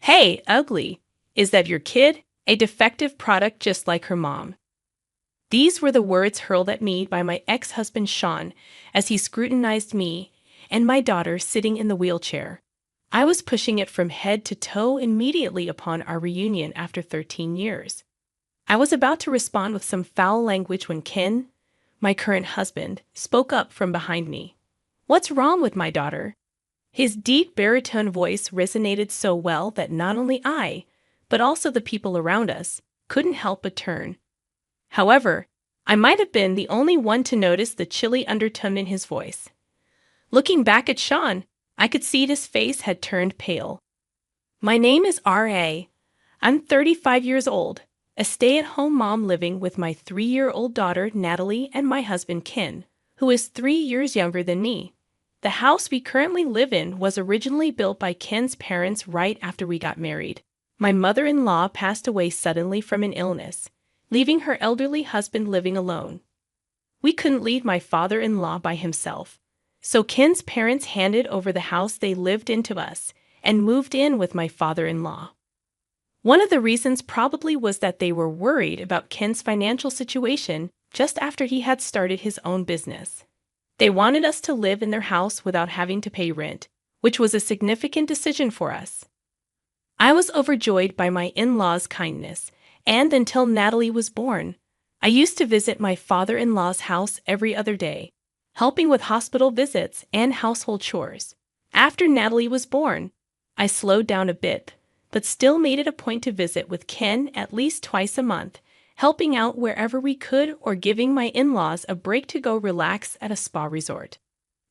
Hey, ugly, is that your kid? A defective product just like her mom. These were the words hurled at me by my ex-husband Sean as he scrutinized me and my daughter sitting in the wheelchair. I was pushing it from head to toe immediately upon our reunion after 13 years. I was about to respond with some foul language when Ken, my current husband, spoke up from behind me. "What's wrong with my daughter?" His deep baritone voice resonated so well that not only I, but also the people around us, couldn't help but turn. However, I might have been the only one to notice the chilly undertone in his voice. Looking back at Sean, I could see his face had turned pale. "My name is R.A. I'm 35 years old, a stay-at-home mom living with my 3-year-old daughter Natalie and my husband Ken, who is 3 years younger than me. The house we currently live in was originally built by Ken's parents right after we got married. My mother-in-law passed away suddenly from an illness, leaving her elderly husband living alone. We couldn't leave my father-in-law by himself, so Ken's parents handed over the house they lived in to us and moved in with my father-in-law. One of the reasons probably was that they were worried about Ken's financial situation just after he had started his own business. They wanted us to live in their house without having to pay rent, which was a significant decision for us. I was overjoyed by my in-laws' kindness, and until Natalie was born, I used to visit my father-in-law's house every other day, helping with hospital visits and household chores. After Natalie was born, I slowed down a bit, but still made it a point to visit with Ken at least twice a month, helping out wherever we could or giving my in-laws a break to go relax at a spa resort.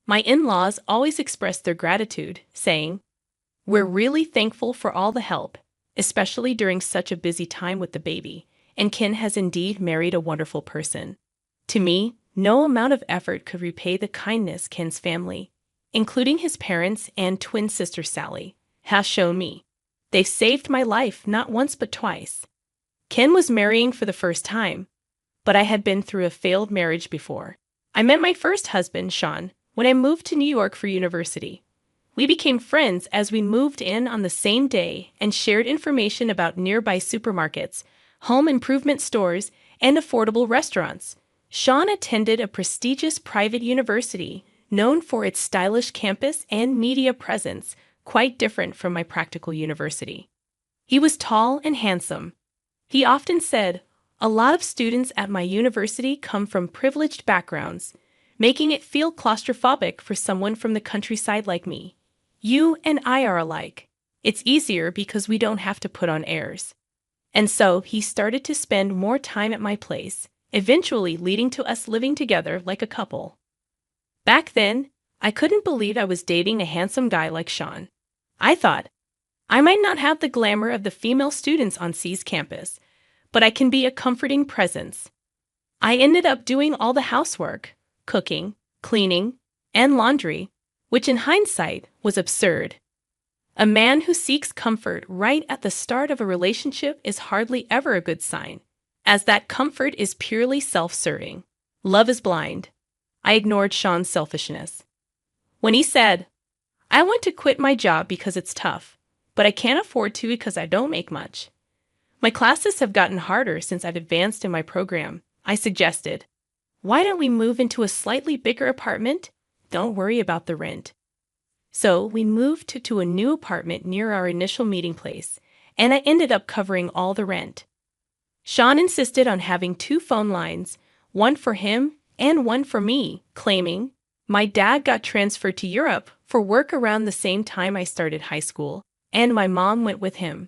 My in-laws always expressed their gratitude, saying, "We're really thankful for all the help, especially during such a busy time with the baby, and Ken has indeed married a wonderful person." To me, no amount of effort could repay the kindness Ken's family, including his parents and twin sister Sally, has shown me. They've saved my life not once but twice. Ken was marrying for the first time, but I had been through a failed marriage before. I met my first husband, Sean, when I moved to New York for university. We became friends as we moved in on the same day and shared information about nearby supermarkets, home improvement stores, and affordable restaurants. Sean attended a prestigious private university known for its stylish campus and media presence, quite different from my practical university. He was tall and handsome. He often said, "A lot of students at my university come from privileged backgrounds, making it feel claustrophobic for someone from the countryside like me. You and I are alike. It's easier because we don't have to put on airs." And so he started to spend more time at my place, eventually leading to us living together like a couple. Back then, I couldn't believe I was dating a handsome guy like Sean. I thought, I might not have the glamour of the female students on C's campus, but I can be a comforting presence. I ended up doing all the housework, cooking, cleaning, and laundry, which in hindsight was absurd. A man who seeks comfort right at the start of a relationship is hardly ever a good sign, as that comfort is purely self-serving. Love is blind. I ignored Sean's selfishness. When he said, "I want to quit my job because it's tough, but I can't afford to because I don't make much. My classes have gotten harder since I've advanced in my program," I suggested, "Why don't we move into a slightly bigger apartment? Don't worry about the rent." So we moved to a new apartment near our initial meeting place, and I ended up covering all the rent. Sean insisted on having 2 phone lines, one for him and one for me, claiming, "My dad got transferred to Europe for work around the same time I started high school, and my mom went with him.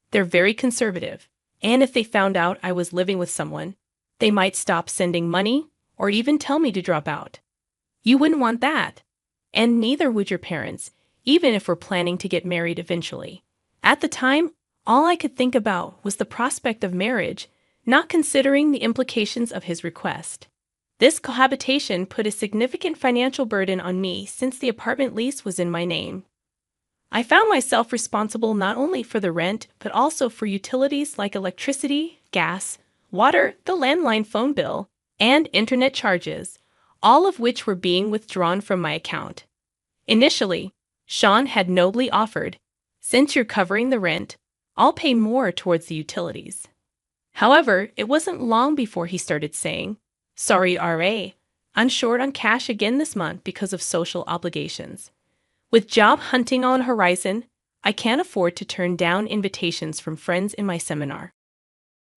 They're very conservative, and if they found out I was living with someone, they might stop sending money or even tell me to drop out. You wouldn't want that, and neither would your parents, even if we're planning to get married eventually." At the time, all I could think about was the prospect of marriage, not considering the implications of his request. This cohabitation put a significant financial burden on me since the apartment lease was in my name. I found myself responsible not only for the rent, but also for utilities like electricity, gas, water, the landline phone bill, and internet charges, all of which were being withdrawn from my account. Initially, Sean had nobly offered, Since you're covering the rent, I'll pay more towards the utilities. However, it wasn't long before he started saying, "Sorry, RA, I'm short on cash again this month because of social obligations. With job hunting on horizon, I can't afford to turn down invitations from friends in my seminar."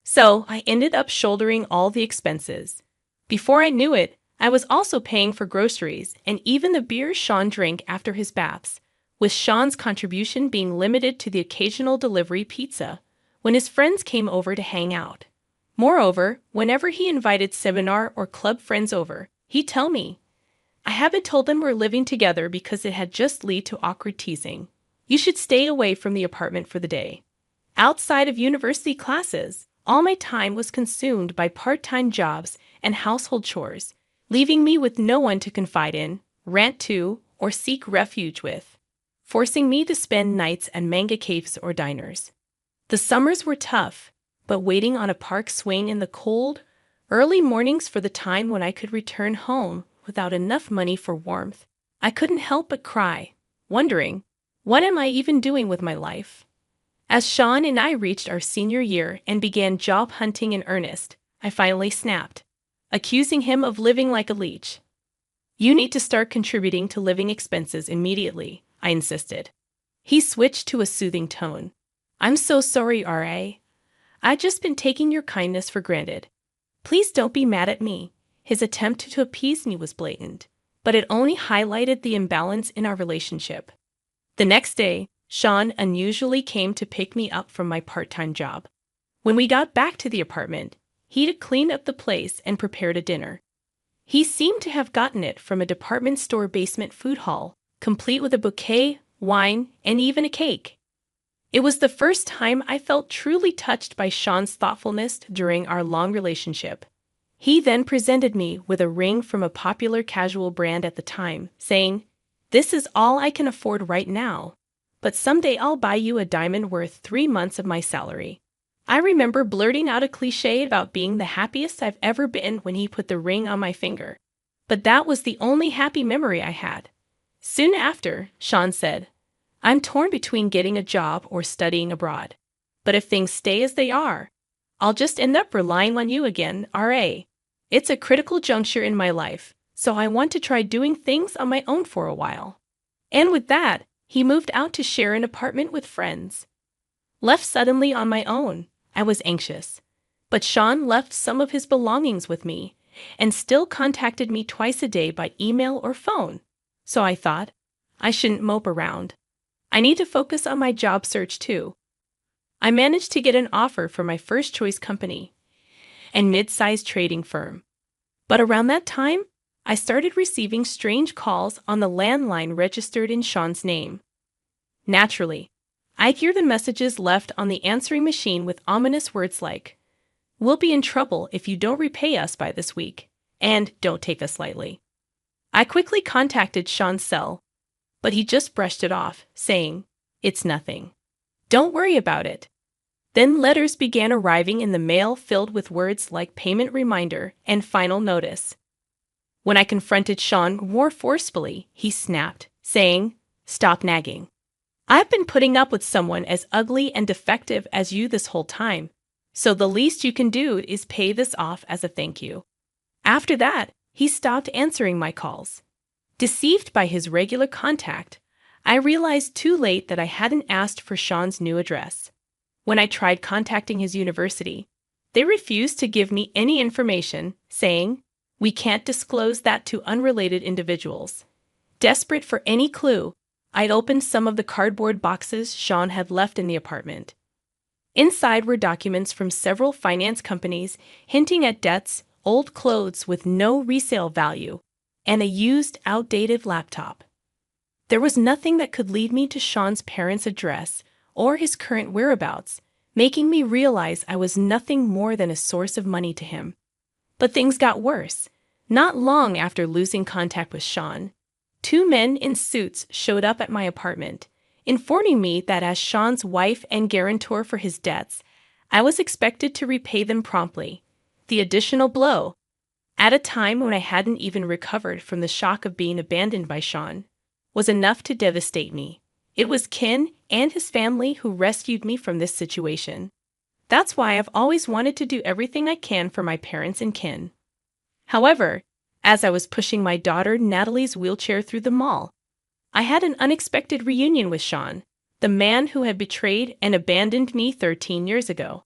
So I ended up shouldering all the expenses. Before I knew it, I was also paying for groceries and even the beer Sean drank after his baths, with Sean's contribution being limited to the occasional delivery pizza when his friends came over to hang out. Moreover, whenever he invited seminar or club friends over, he'd tell me, "I haven't told them we're living together because it had just lead to awkward teasing. You should stay away from the apartment for the day." Outside of university classes, all my time was consumed by part-time jobs and household chores, leaving me with no one to confide in, rant to, or seek refuge with, forcing me to spend nights at manga caves or diners. The summers were tough, but waiting on a park swing in the cold, early mornings for the time when I could return home without enough money for warmth, I couldn't help but cry, wondering, what am I even doing with my life? As Sean and I reached our senior year and began job hunting in earnest, I finally snapped, accusing him of living like a leech. "You need to start contributing to living expenses immediately," I insisted. He switched to a soothing tone. "I'm so sorry, RA. I've just been taking your kindness for granted. Please don't be mad at me." His attempt to appease me was blatant, but it only highlighted the imbalance in our relationship. The next day, Sean unusually came to pick me up from my part-time job. When we got back to the apartment, he'd cleaned up the place and prepared a dinner. He seemed to have gotten it from a department store basement food hall, complete with a bouquet, wine, and even a cake. It was the first time I felt truly touched by Sean's thoughtfulness during our long relationship. He then presented me with a ring from a popular casual brand at the time, saying, "This is all I can afford right now, but someday I'll buy you a diamond worth 3 months of my salary." I remember blurting out a cliche about being the happiest I've ever been when he put the ring on my finger. But that was the only happy memory I had. Soon after, Sean said, "I'm torn between getting a job or studying abroad. But if things stay as they are, I'll just end up relying on you again, RA. It's a critical juncture in my life, so I want to try doing things on my own for a while." And with that, he moved out to share an apartment with friends. Left suddenly on my own, I was anxious. But Sean left some of his belongings with me and still contacted me twice a day by email or phone. So I thought, I shouldn't mope around. I need to focus on my job search too. I managed to get an offer for my first choice company and mid-sized trading firm. But around that time, I started receiving strange calls on the landline registered in Sean's name. Naturally, I'd hear the messages left on the answering machine with ominous words like, "We'll be in trouble if you don't repay us by this week, and don't take us lightly." I quickly contacted Sean's cell, but he just brushed it off, saying, "It's nothing. Don't worry about it." Then letters began arriving in the mail filled with words like payment reminder and final notice. When I confronted Sean more forcefully, he snapped, saying, "Stop nagging. I've been putting up with someone as ugly and defective as you this whole time, so the least you can do is pay this off as a thank you." After that, he stopped answering my calls. Deceived by his regular contact, I realized too late that I hadn't asked for Sean's new address. When I tried contacting his university, they refused to give me any information, saying, "We can't disclose that to unrelated individuals." Desperate for any clue, I'd opened some of the cardboard boxes Sean had left in the apartment. Inside were documents from several finance companies hinting at debts, old clothes with no resale value, and a used, outdated laptop. There was nothing that could lead me to Sean's parents' address or his current whereabouts, making me realize I was nothing more than a source of money to him. But things got worse. Not long after losing contact with Sean, 2 men in suits showed up at my apartment, informing me that as Sean's wife and guarantor for his debts, I was expected to repay them promptly. The additional blow, at a time when I hadn't even recovered from the shock of being abandoned by Sean, was enough to devastate me. It was Ken and his family who rescued me from this situation. That's why I've always wanted to do everything I can for my parents and kin. However, as I was pushing my daughter Natalie's wheelchair through the mall, I had an unexpected reunion with Sean, the man who had betrayed and abandoned me 13 years ago.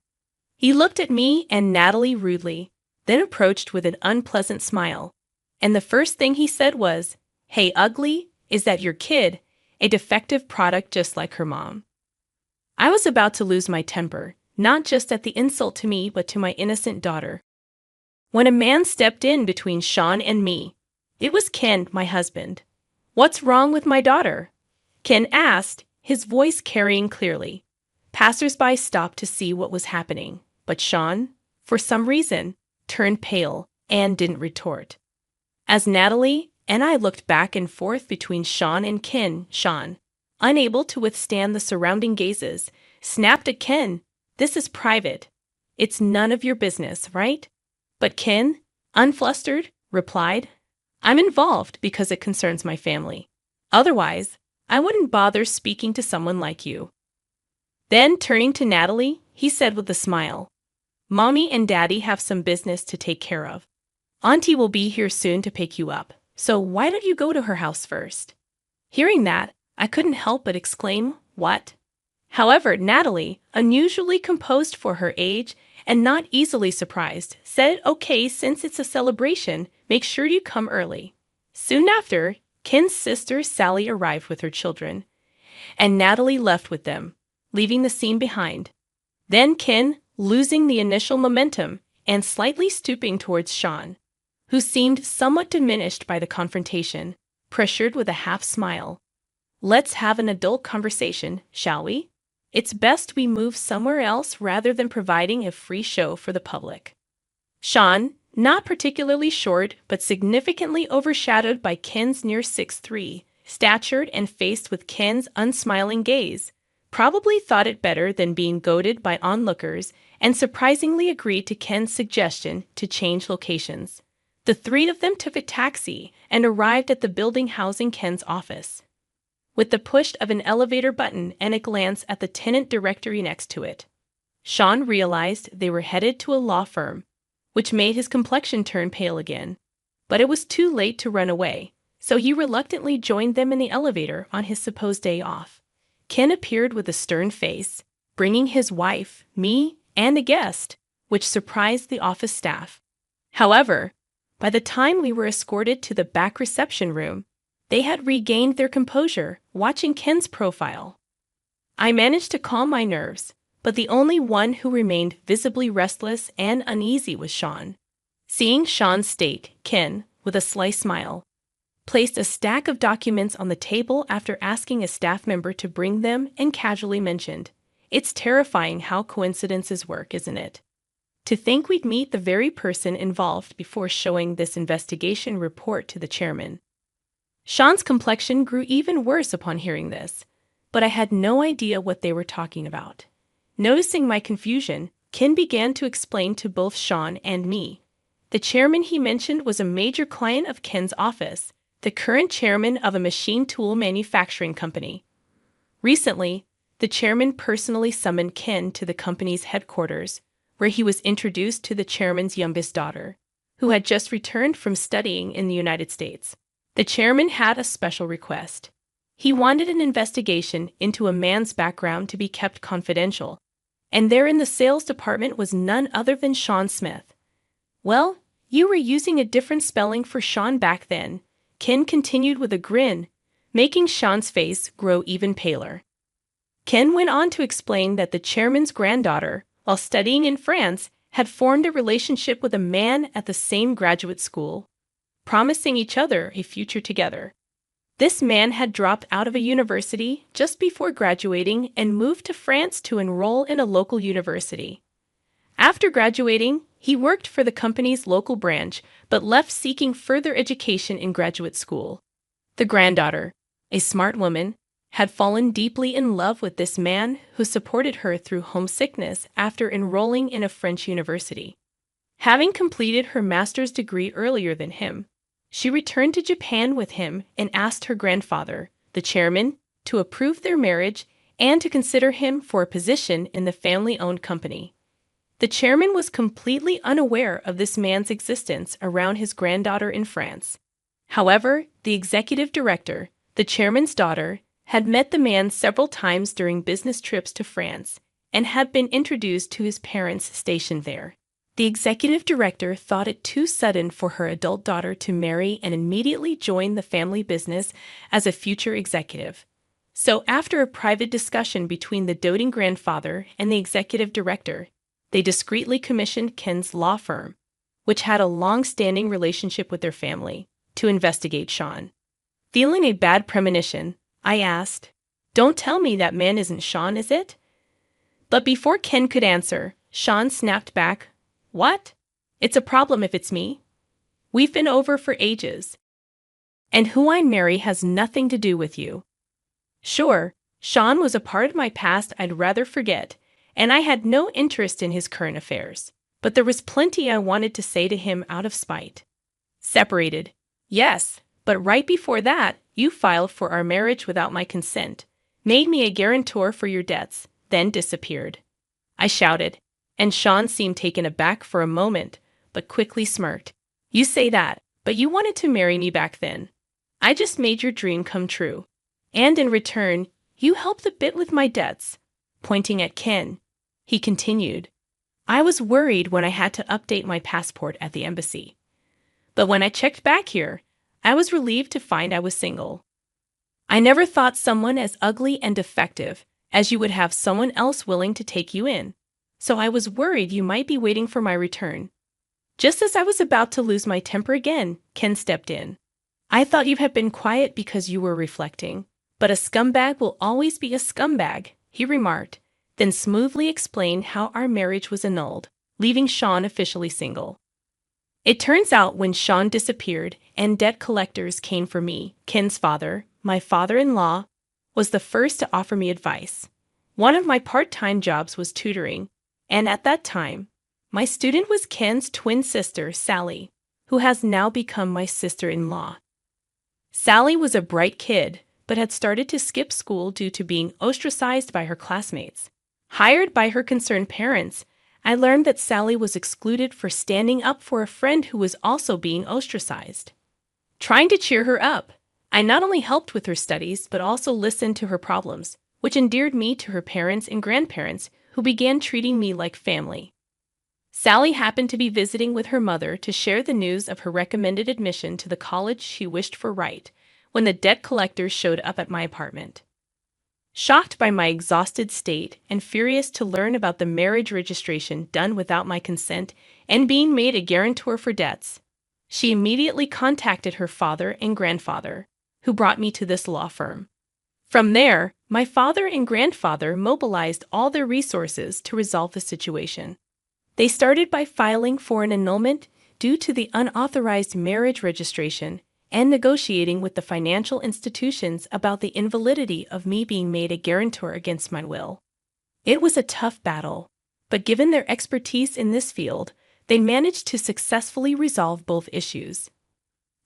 He looked at me and Natalie rudely, then approached with an unpleasant smile. And the first thing he said was, "Hey, ugly, is that your kid? A defective product just like her mom." I was about to lose my temper, not just at the insult to me, but to my innocent daughter, when a man stepped in between Sean and me. It was Ken, my husband. "What's wrong with my daughter?" Ken asked, his voice carrying clearly. Passers-by stopped to see what was happening, but Sean, for some reason, turned pale and didn't retort. As Natalie and I looked back and forth between Sean and Ken, Sean, unable to withstand the surrounding gazes, snapped at Ken, "This is private. It's none of your business, right?" But Ken, unflustered, replied, "I'm involved because it concerns my family. Otherwise, I wouldn't bother speaking to someone like you." Then, turning to Natalie, he said with a smile, "Mommy and Daddy have some business to take care of. Auntie will be here soon to pick you up, so why don't you go to her house first?" Hearing that, I couldn't help but exclaim, "What?" However, Natalie, unusually composed for her age and not easily surprised, said, "Okay, since it's a celebration, make sure you come early." Soon after, Ken's sister Sally arrived with her children, and Natalie left with them, leaving the scene behind. Then Ken, losing the initial momentum and slightly stooping towards Sean, who seemed somewhat diminished by the confrontation, pressured with a half smile, "Let's have an adult conversation, shall we? It's best we move somewhere else rather than providing a free show for the public." Sean, not particularly short but significantly overshadowed by Ken's near 6'3", statured and faced with Ken's unsmiling gaze, probably thought it better than being goaded by onlookers and surprisingly agreed to Ken's suggestion to change locations. The three of them took a taxi and arrived at the building housing Ken's office. With the push of an elevator button and a glance at the tenant directory next to it, Sean realized they were headed to a law firm, which made his complexion turn pale again. But it was too late to run away, so he reluctantly joined them in the elevator on his supposed day off. Ken appeared with a stern face, bringing his wife, me, and a guest, which surprised the office staff. However, by the time we were escorted to the back reception room, they had regained their composure, watching Ken's profile. I managed to calm my nerves, but the only one who remained visibly restless and uneasy was Sean. Seeing Sean's state, Ken, with a sly smile, placed a stack of documents on the table after asking a staff member to bring them and casually mentioned, "It's terrifying how coincidences work, isn't it? To think we'd meet the very person involved before showing this investigation report to the chairman." Sean's complexion grew even worse upon hearing this, but I had no idea what they were talking about. Noticing my confusion, Ken began to explain to both Sean and me. The chairman he mentioned was a major client of Ken's office, the current chairman of a machine tool manufacturing company. Recently, the chairman personally summoned Ken to the company's headquarters, where he was introduced to the chairman's youngest daughter, who had just returned from studying in the United States. The chairman had a special request. He wanted an investigation into a man's background to be kept confidential, and there in the sales department was none other than Sean Smith. "Well, you were using a different spelling for Sean back then," Ken continued with a grin, making Sean's face grow even paler. Ken went on to explain that the chairman's granddaughter, while studying in France, had formed a relationship with a man at the same graduate school, promising each other a future together. This man had dropped out of a university just before graduating and moved to France to enroll in a local university. After graduating, he worked for the company's local branch, but left seeking further education in graduate school. The granddaughter, a smart woman, had fallen deeply in love with this man who supported her through homesickness after enrolling in a French university. Having completed her master's degree earlier than him, she returned to Japan with him and asked her grandfather, the chairman, to approve their marriage and to consider him for a position in the family-owned company. The chairman was completely unaware of this man's existence around his granddaughter in France. However, the executive director, the chairman's daughter, had met the man several times during business trips to France and had been introduced to his parents stationed there. The executive director thought it too sudden for her adult daughter to marry and immediately join the family business as a future executive. So after a private discussion between the doting grandfather and the executive director, they discreetly commissioned Ken's law firm, which had a long-standing relationship with their family, to investigate Sean. Feeling a bad premonition, I asked, "Don't tell me that man isn't Sean, is it?" But before Ken could answer, Sean snapped back, "What? It's a problem if it's me. We've been over for ages. And who I marry has nothing to do with you." Sure, Sean was a part of my past I'd rather forget, and I had no interest in his current affairs, but there was plenty I wanted to say to him out of spite. Separated. Yes, but right before that, you filed for our marriage without my consent, made me a guarantor for your debts, then disappeared. I shouted, and Sean seemed taken aback for a moment, but quickly smirked. You say that, but you wanted to marry me back then. I just made your dream come true. And in return, you helped a bit with my debts. Pointing at Ken, he continued. I was worried when I had to update my passport at the embassy. But when I checked back here, I was relieved to find I was single. I never thought someone as ugly and defective as you would have someone else willing to take you in. So I was worried you might be waiting for my return. Just as I was about to lose my temper again, Ken stepped in. I thought you had been quiet because you were reflecting, but a scumbag will always be a scumbag, he remarked, then smoothly explained how our marriage was annulled, leaving Sean officially single. It turns out when Sean disappeared and debt collectors came for me, Ken's father, my father-in-law, was the first to offer me advice. One of my part-time jobs was tutoring, and at that time, my student was Ken's twin sister, Sally, who has now become my sister-in-law. Sally was a bright kid, but had started to skip school due to being ostracized by her classmates. Hired by her concerned parents, I learned that Sally was excluded for standing up for a friend who was also being ostracized. Trying to cheer her up, I not only helped with her studies, but also listened to her problems, which endeared me to her parents and grandparents, who began treating me like family. Sally happened to be visiting with her mother to share the news of her recommended admission to the college she wished for right, when the debt collectors showed up at my apartment. Shocked by my exhausted state and furious to learn about the marriage registration done without my consent and being made a guarantor for debts, she immediately contacted her father and grandfather, who brought me to this law firm. From there, my father and grandfather mobilized all their resources to resolve the situation. They started by filing for an annulment due to the unauthorized marriage registration and negotiating with the financial institutions about the invalidity of me being made a guarantor against my will. It was a tough battle, but given their expertise in this field, they managed to successfully resolve both issues.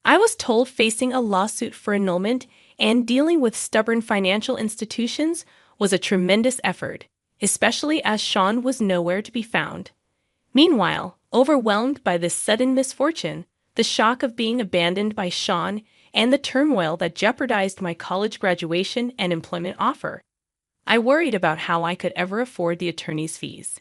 I was told facing a lawsuit for annulment and dealing with stubborn financial institutions was a tremendous effort, especially as Sean was nowhere to be found. Meanwhile, overwhelmed by this sudden misfortune, the shock of being abandoned by Sean, and the turmoil that jeopardized my college graduation and employment offer, I worried about how I could ever afford the attorney's fees.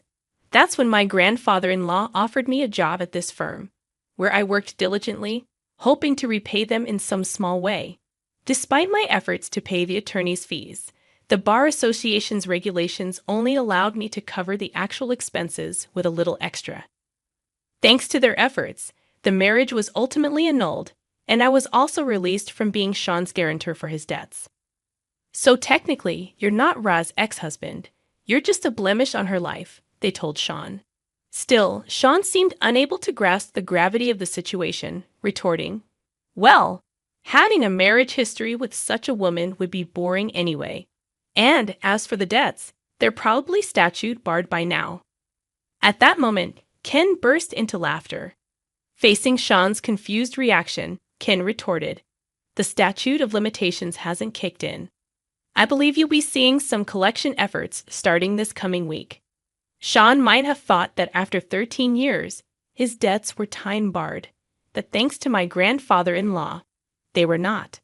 That's when my grandfather-in-law offered me a job at this firm, where I worked diligently, hoping to repay them in some small way. Despite my efforts to pay the attorney's fees, the Bar Association's regulations only allowed me to cover the actual expenses with a little extra. Thanks to their efforts, the marriage was ultimately annulled, and I was also released from being Sean's guarantor for his debts. So technically, you're not Ra's ex-husband. You're just a blemish on her life, they told Sean. Still, Sean seemed unable to grasp the gravity of the situation, retorting, "Well, having a marriage history with such a woman would be boring anyway. And as for the debts, they're probably statute barred by now." At that moment, Ken burst into laughter. Facing Sean's confused reaction, Ken retorted, "The statute of limitations hasn't kicked in. I believe you'll be seeing some collection efforts starting this coming week. Sean might have thought that after 13 years, his debts were time-barred, that thanks to my grandfather-in-law, they were not.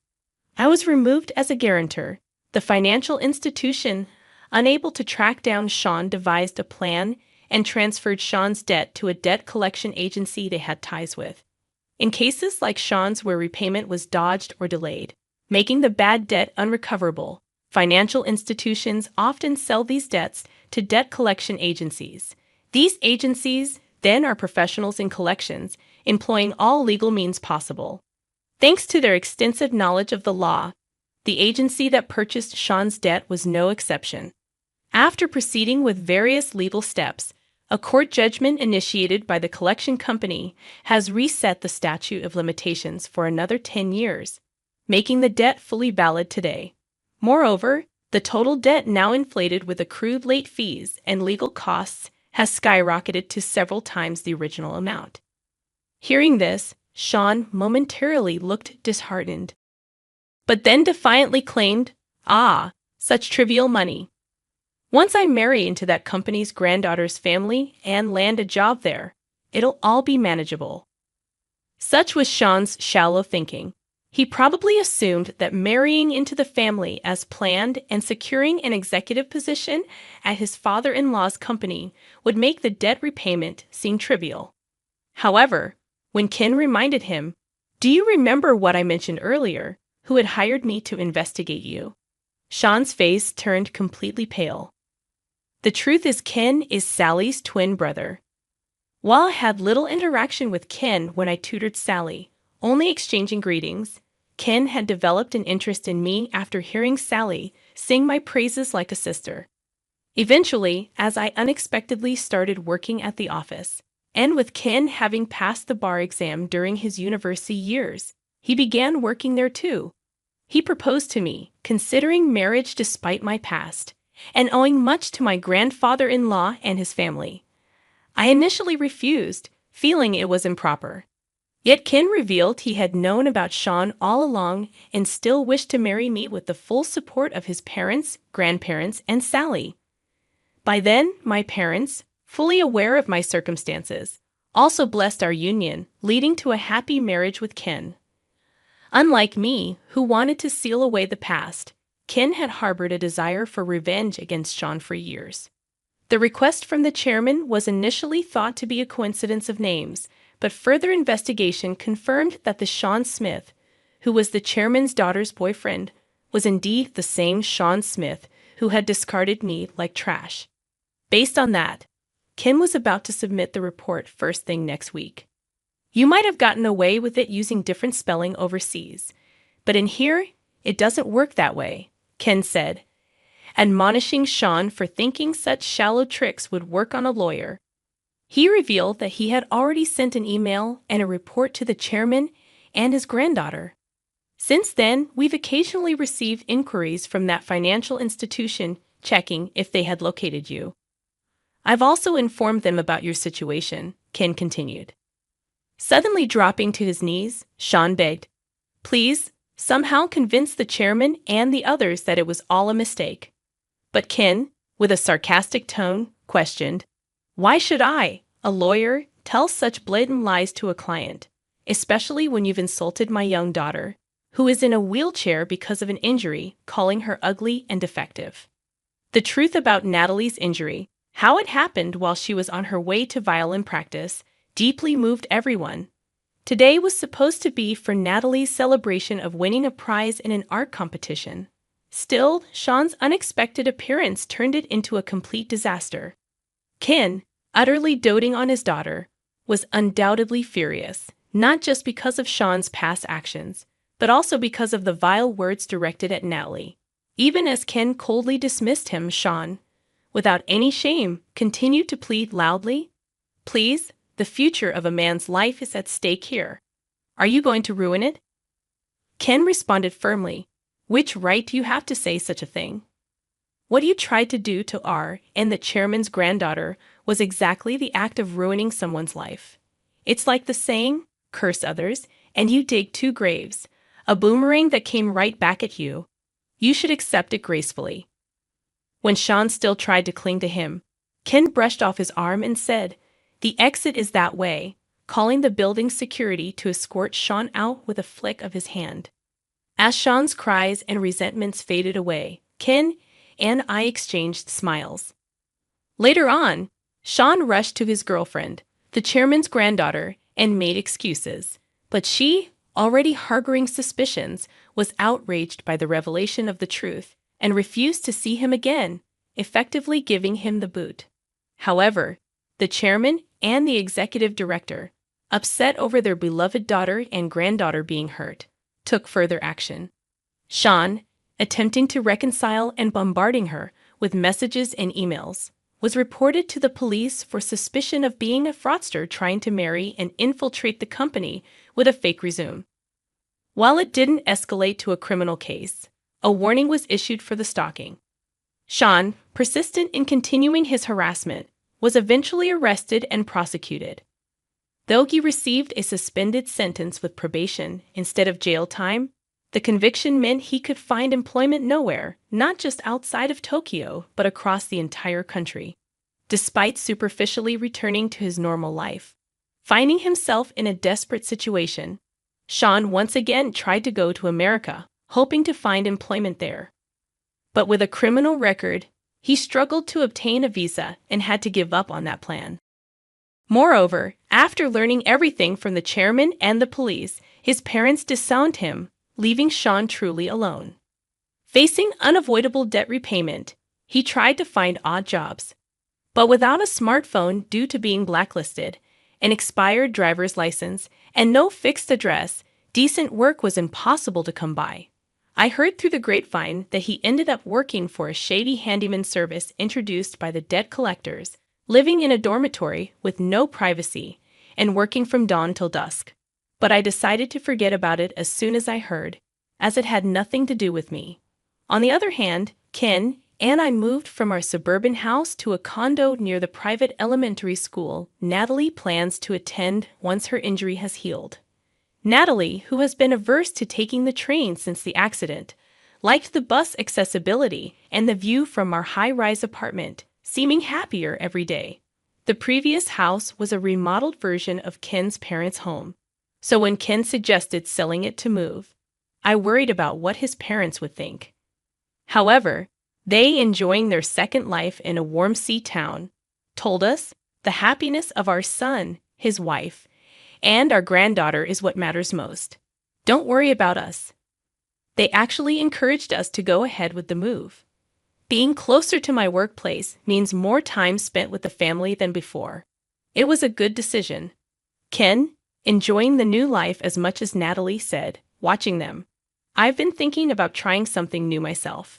I was removed as a guarantor. The financial institution, unable to track down Sean, devised a plan and transferred Sean's debt to a debt collection agency they had ties with. In cases like Sean's where repayment was dodged or delayed, making the bad debt unrecoverable, financial institutions often sell these debts to debt collection agencies. These agencies then are professionals in collections, employing all legal means possible. Thanks to their extensive knowledge of the law, the agency that purchased Sean's debt was no exception. After proceeding with various legal steps, a court judgment initiated by the collection company has reset the statute of limitations for another 10 years, making the debt fully valid today. Moreover, the total debt, now inflated with accrued late fees and legal costs, has skyrocketed to several times the original amount. Hearing this, Sean momentarily looked disheartened, but then defiantly claimed, such trivial money. Once I marry into that company's granddaughter's family and land a job there, it'll all be manageable. Such was Sean's shallow thinking. He probably assumed that marrying into the family as planned and securing an executive position at his father-in-law's company would make the debt repayment seem trivial. However, when Ken reminded him, "Do you remember what I mentioned earlier, who had hired me to investigate you?" Sean's face turned completely pale. The truth is, Ken is Sally's twin brother. While I had little interaction with Ken when I tutored Sally, only exchanging greetings, Ken had developed an interest in me after hearing Sally sing my praises like a sister. Eventually, as I unexpectedly started working at the office, and with Ken having passed the bar exam during his university years, he began working there too. He proposed to me, considering marriage despite my past, and owing much to my grandfather-in-law and his family. I initially refused, feeling it was improper. Yet Ken revealed he had known about Sean all along and still wished to marry me with the full support of his parents, grandparents, and Sally. By then, my parents, fully aware of my circumstances, also blessed our union, leading to a happy marriage with Ken. Unlike me, who wanted to seal away the past, Ken had harbored a desire for revenge against Sean for years. The request from the chairman was initially thought to be a coincidence of names, but further investigation confirmed that the Sean Smith, who was the chairman's daughter's boyfriend, was indeed the same Sean Smith who had discarded me like trash. Based on that, Ken was about to submit the report first thing next week. You might have gotten away with it using different spelling overseas, but in here, it doesn't work that way, Ken said, admonishing Sean for thinking such shallow tricks would work on a lawyer. He revealed that he had already sent an email and a report to the chairman and his granddaughter. Since then, we've occasionally received inquiries from that financial institution checking if they had located you. I've also informed them about your situation, Ken continued. Suddenly dropping to his knees, Sean begged, "Please, somehow convince the chairman and the others that it was all a mistake." But Ken, with a sarcastic tone, questioned, "Why should I, a lawyer, tell such blatant lies to a client, especially when you've insulted my young daughter, who is in a wheelchair because of an injury, calling her ugly and defective?" The truth about Natalie's injury, how it happened while she was on her way to violin practice, deeply moved everyone. Today was supposed to be for Natalie's celebration of winning a prize in an art competition. Still, Sean's unexpected appearance turned it into a complete disaster. Ken, utterly doting on his daughter, was undoubtedly furious, not just because of Sean's past actions, but also because of the vile words directed at Natalie. Even as Ken coldly dismissed him, Sean, without any shame, continued to plead loudly, "Please, the future of a man's life is at stake here. Are you going to ruin it?" Ken responded firmly, "Which right do you have to say such a thing? What you tried to do to R and the chairman's granddaughter was exactly the act of ruining someone's life. It's like the saying, curse others, and you dig two graves, a boomerang that came right back at you. You should accept it gracefully. When Sean still tried to cling to him, Ken brushed off his arm and said, "The exit is that way," calling the building's security to escort Sean out with a flick of his hand. As Sean's cries and resentments faded away, Ken and I exchanged smiles. Later on, Sean rushed to his girlfriend, the chairman's granddaughter, and made excuses. But she, already harboring suspicions, was outraged by the revelation of the truth and refused to see him again, effectively giving him the boot. However, the chairman and the executive director, upset over their beloved daughter and granddaughter being hurt, took further action. Sean, attempting to reconcile and bombarding her with messages and emails, was reported to the police for suspicion of being a fraudster trying to marry and infiltrate the company with a fake resume. While it didn't escalate to a criminal case, a warning was issued for the stalking. Sean, persistent in continuing his harassment, was eventually arrested and prosecuted. Though he received a suspended sentence with probation instead of jail time, the conviction meant he could find employment nowhere, not just outside of Tokyo, but across the entire country. Despite superficially returning to his normal life, finding himself in a desperate situation, Sean once again tried to go to America, hoping to find employment there. But with a criminal record, he struggled to obtain a visa and had to give up on that plan. Moreover, after learning everything from the chairman and the police, his parents disowned him, leaving Sean truly alone. Facing unavoidable debt repayment, he tried to find odd jobs. But without a smartphone due to being blacklisted, an expired driver's license, and no fixed address, decent work was impossible to come by. I heard through the grapevine that he ended up working for a shady handyman service introduced by the debt collectors, living in a dormitory with no privacy, and working from dawn till dusk. But I decided to forget about it as soon as I heard, as it had nothing to do with me. On the other hand, Ken and I moved from our suburban house to a condo near the private elementary school Natalie plans to attend once her injury has healed. Natalie, who has been averse to taking the train since the accident, liked the bus accessibility and the view from our high-rise apartment, seeming happier every day. The previous house was a remodeled version of Ken's parents' home, so when Ken suggested selling it to move, I worried about what his parents would think. However, they, enjoying their second life in a warm sea town, told us the happiness of our son, his wife, and our granddaughter is what matters most. Don't worry about us. They actually encouraged us to go ahead with the move. Being closer to my workplace means more time spent with the family than before. It was a good decision. Ken, enjoying the new life as much as Natalie said, watching them. I've been thinking about trying something new myself.